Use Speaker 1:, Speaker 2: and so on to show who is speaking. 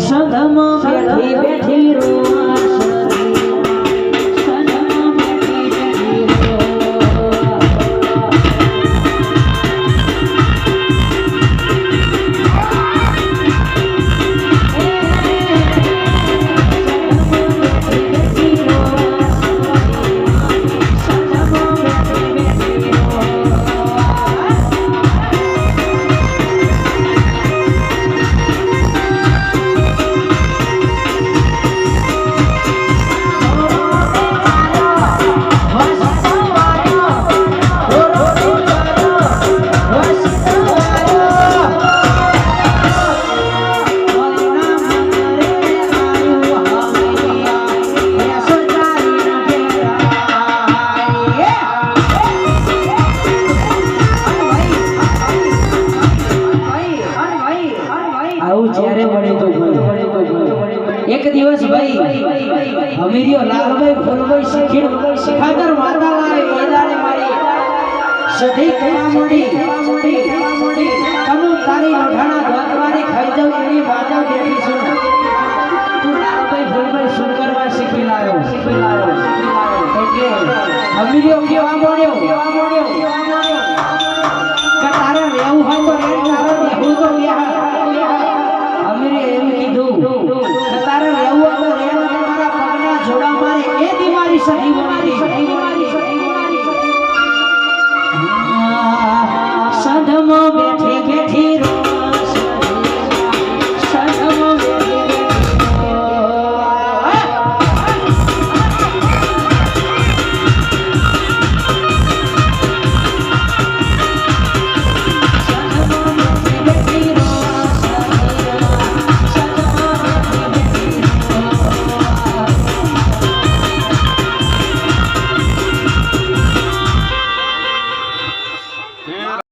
Speaker 1: સંધમાં બેઠી બેઠી રોવા एक दिवस भाई हमीरियो लालभाई फूलभाई शिखागर माता लाए एदाड़े मारी सधी कमामोड़ी तमु तारी लठाना द्वारवारी खाई जाओ एनी बाजा बेठी सुन तू लालभाई फूलभाई सुन करवा शिखी लायो એટલે हमीरियो केवा मोड्यो